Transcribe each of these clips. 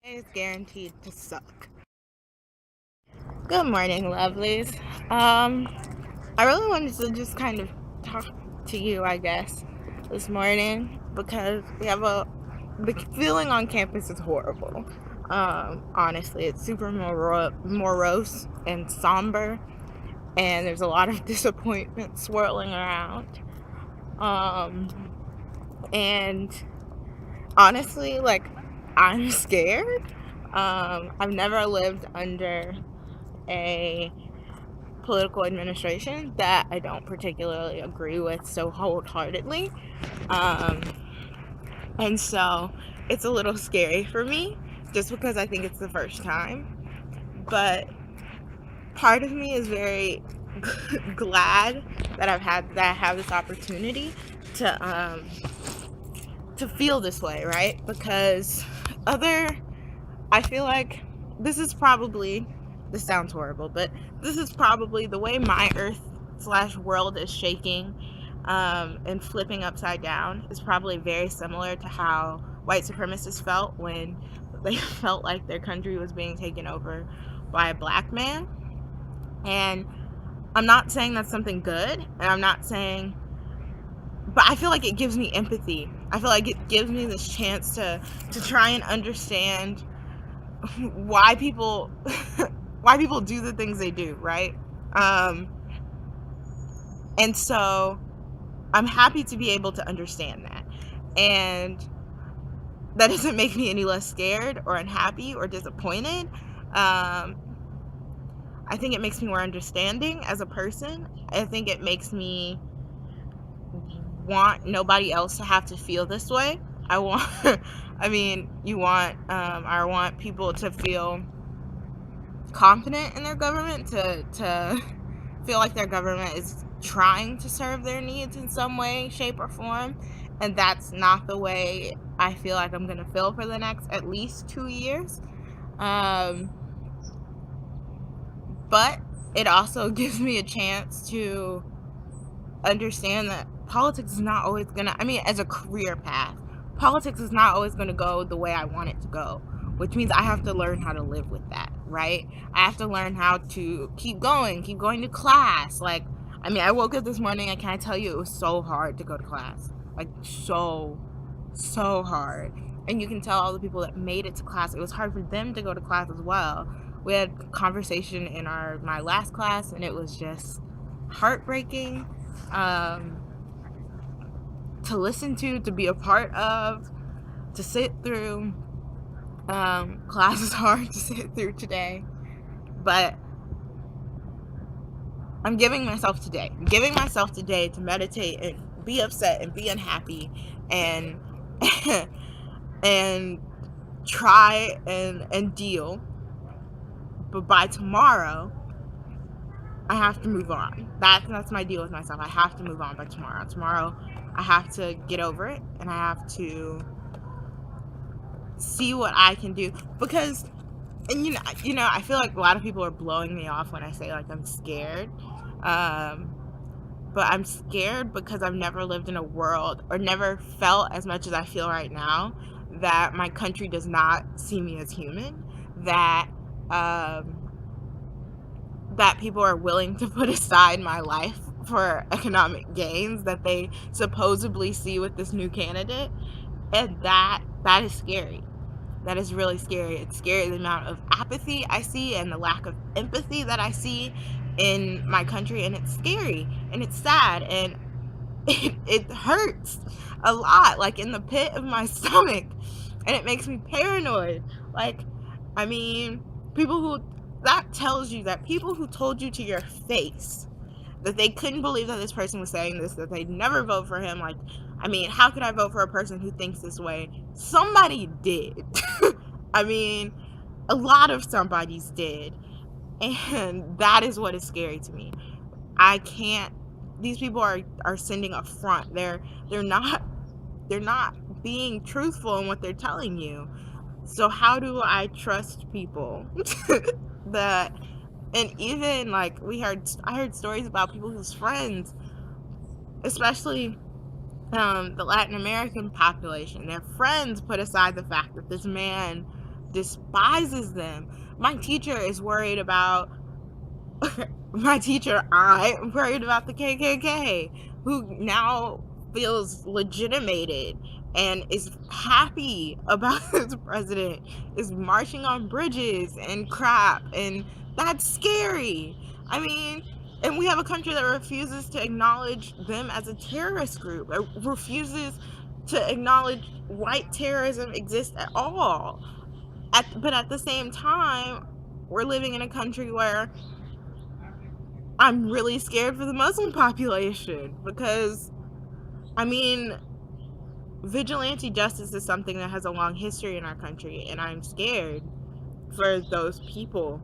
Is guaranteed to suck. Good morning, lovelies. I really wanted to just kind of talk to you, I guess, this morning because the feeling on campus is horrible. Honestly, it's super morose and somber, and there's a lot of disappointment swirling around. And honestly, like, I'm scared. I've never lived under a political administration that I don't particularly agree with so wholeheartedly. And so it's a little scary for me just because I think it's the first time. But part of me is very glad that I have this opportunity to feel this way, right? Because I feel like this sounds horrible, but this is probably the way my earth/world is shaking and flipping upside down is probably very similar to how white supremacists felt when they felt like their country was being taken over by a black man. And I'm not saying that's something good, and but I feel like it gives me empathy. I feel like it gives me this chance to try and understand why people do the things they do, right? And so I'm happy to be able to understand that. And that doesn't make me any less scared or unhappy or disappointed. I think it makes me more understanding as a person. I think it makes me want nobody else to have to feel this way. I want people to feel confident in their government, to feel like their government is trying to serve their needs in some way, shape, or form. And that's not the way I feel like I'm going to feel for the next at least 2 years. But it also gives me a chance to understand that politics is not always as a career path, politics is not always going to go the way I want it to go, which means I have to learn how to live with that, right? I have to learn how to keep going to class. I woke up this morning, and can I tell you, it was so hard to go to class. Like, so hard. And you can tell all the people that made it to class, it was hard for them to go to class as well. We had a conversation in my last class, and it was just heartbreaking to listen to be a part of, to sit through. Class is hard to sit through today, but I'm giving myself today to meditate and be upset and be unhappy and and try and deal. But by tomorrow, I have to move on. That's my deal with myself. I have to move on by tomorrow. Tomorrow, I have to get over it, and I have to see what I can do. Because, and I feel like a lot of people are blowing me off when I say, like, I'm scared. But I'm scared because I've never lived in a world, or never felt as much as I feel right now, that my country does not see me as human, that people are willing to put aside my life for economic gains that they supposedly see with this new candidate. And that is scary. That is really scary. It's scary, the amount of apathy I see and the lack of empathy that I see in my country. And it's scary and it's sad and it hurts a lot, like in the pit of my stomach. And it makes me paranoid. That tells you that people who told you to your face that they couldn't believe that this person was saying this, that they'd never vote for him. How could I vote for a person who thinks this way? Somebody did. A lot of somebodies did. And that is what is scary to me. These people are sending a front. They're not being truthful in what they're telling you. So how do I trust people that, and even I heard stories about people whose friends, especially the Latin American population, their friends put aside the fact that this man despises them. My teacher is worried about I'm worried about the KKK, who now feels legitimated and is happy about his president, is marching on bridges and crap, and that's scary. I mean, and we have a country that refuses to acknowledge them as a terrorist group, it refuses to acknowledge white terrorism exists at all. But at the same time, we're living in a country where I'm really scared for the Muslim population because, I mean, vigilante justice is something that has a long history in our country, and I'm scared for those people.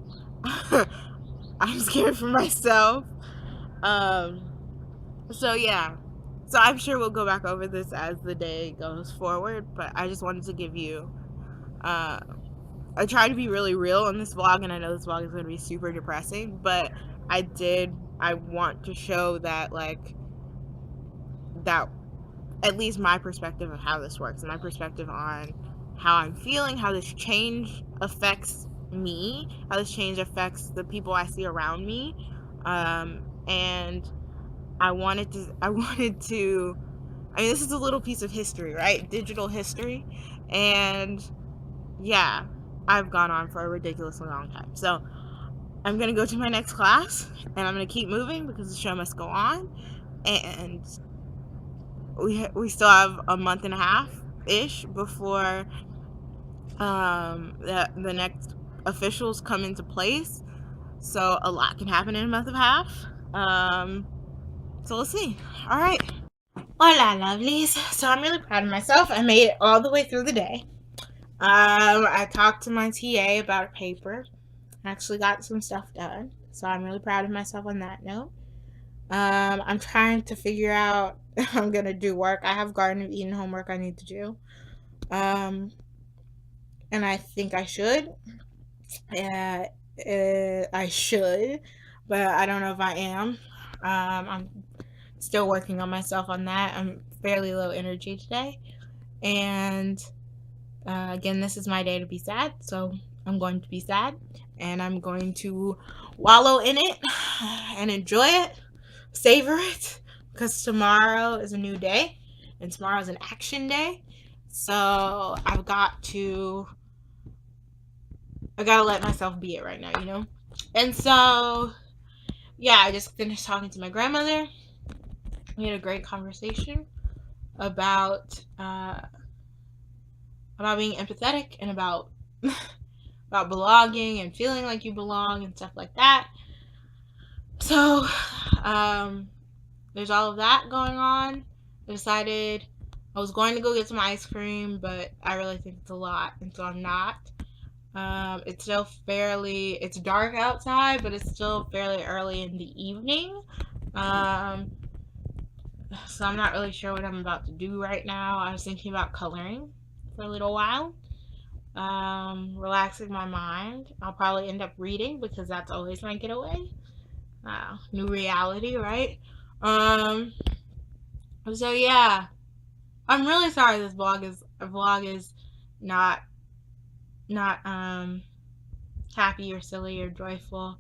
I'm scared for myself. So yeah. So I'm sure we'll go back over this as the day goes forward, but I just wanted to give you I try to be really real in this vlog, and I know this vlog is going to be super depressing, but I want to show that, like, that at least my perspective of how this works, my perspective on how I'm feeling, how this change affects me, how this change affects the people I see around me, and I wanted to, I mean, this is a little piece of history, right? Digital history, and yeah, I've gone on for a ridiculously long time. So I'm gonna go to my next class, and I'm gonna keep moving because the show must go on. And we still have a month and a half ish before the next officials come into place. So a lot can happen in a month and a half. So we'll see. All right. Hola, lovelies. So I'm really proud of myself. I made it all the way through the day. I talked to my TA about a paper. I actually got some stuff done. So I'm really proud of myself on that note. I'm trying to figure out if I'm gonna do work. I have Garden of Eden homework I need to do. And I think I should. I should, but I don't know if I am. I'm still working on myself on that. I'm fairly low energy today. And again, this is my day to be sad, so I'm going to be sad, and I'm going to wallow in it and enjoy it, savor it, because tomorrow is a new day, and tomorrow is an action day. So I've got to let myself be it right now, you know? And so, yeah, I just finished talking to my grandmother. We had a great conversation about being empathetic and about belonging and feeling like you belong and stuff like that. So there's all of that going on. I decided I was going to go get some ice cream, but I really think it's a lot, and so I'm not. It's still it's dark outside, but it's still fairly early in the evening. So I'm not really sure what I'm about to do right now. I was thinking about coloring for a little while, relaxing my mind. I'll probably end up reading because that's always my getaway. New reality, right? So yeah, I'm really sorry this vlog is not happy or silly or joyful.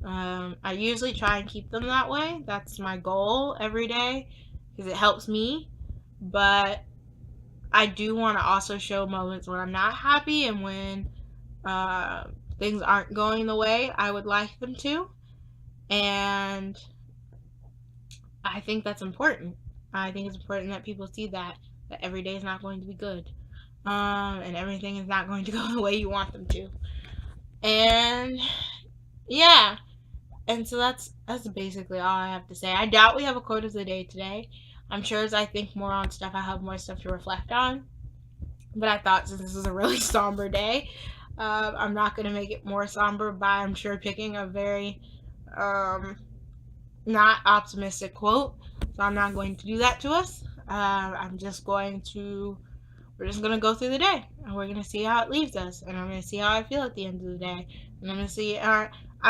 I usually try and keep them that way. That's my goal every day because it helps me. But I do want to also show moments when I'm not happy and when things aren't going the way I would like them to. And I think that's important. I think it's important that people see that every day is not going to be good. And everything is not going to go the way you want them to. And yeah. And so that's basically all I have to say. I doubt we have a quote of the day today. I'm sure as I think more on stuff, I have more stuff to reflect on. But I thought since this is a really somber day, I'm not going to make it more somber by, I'm sure, picking a very not optimistic quote. So I'm not going to do that to us. We're just going to go through the day, and we're going to see how it leaves us, and I'm going to see how I feel at the end of the day, and I'm going to see, I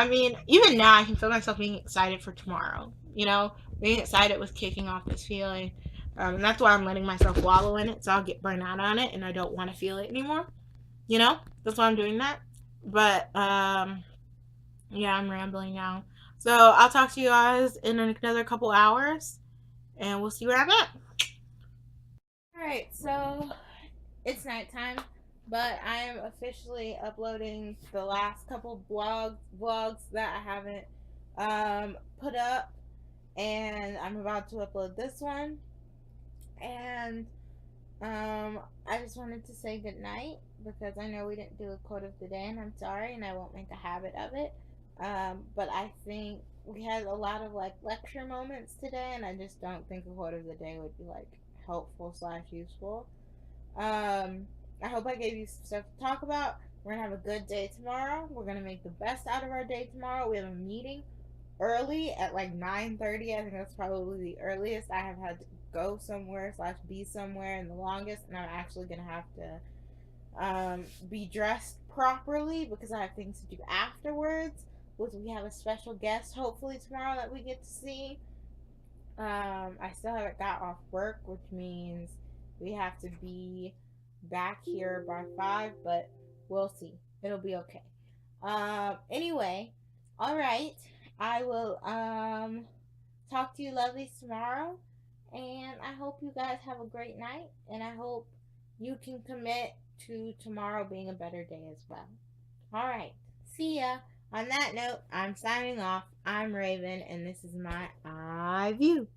mean, even now I can feel myself being excited for tomorrow, you know, being excited with kicking off this feeling, and that's why I'm letting myself wallow in it, so I'll get burned out on it, and I don't want to feel it anymore, you know, That's why I'm doing that. But yeah, I'm rambling now. So I'll talk to you guys in another couple hours, and we'll see where I'm at. All right, so it's nighttime, but I am officially uploading the last couple vlogs that I haven't put up, and I'm about to upload this one. And I just wanted to say good night because I know we didn't do a quote of the day, and I'm sorry, and I won't make a habit of it. But I think we had a lot of like lecture moments today, and I just don't think a quote of the day would be like helpful slash useful. I hope I gave you some stuff to talk about. We're gonna have a good day tomorrow. We're gonna make the best out of our day tomorrow. We have a meeting early at like 9:30. I think that's probably the earliest I have had to go somewhere slash be somewhere in the longest, and I'm actually gonna have to be dressed properly because I have things to do afterwards. We have a special guest hopefully tomorrow that we get to see. I still haven't got off work, which means we have to be back here by 5, but we'll see. It'll be okay. Anyway, all right. I will talk to you lovelies tomorrow, and I hope you guys have a great night, and I hope you can commit to tomorrow being a better day as well. All right. See ya. On that note, I'm signing off. I'm Raven, and this is my eye view.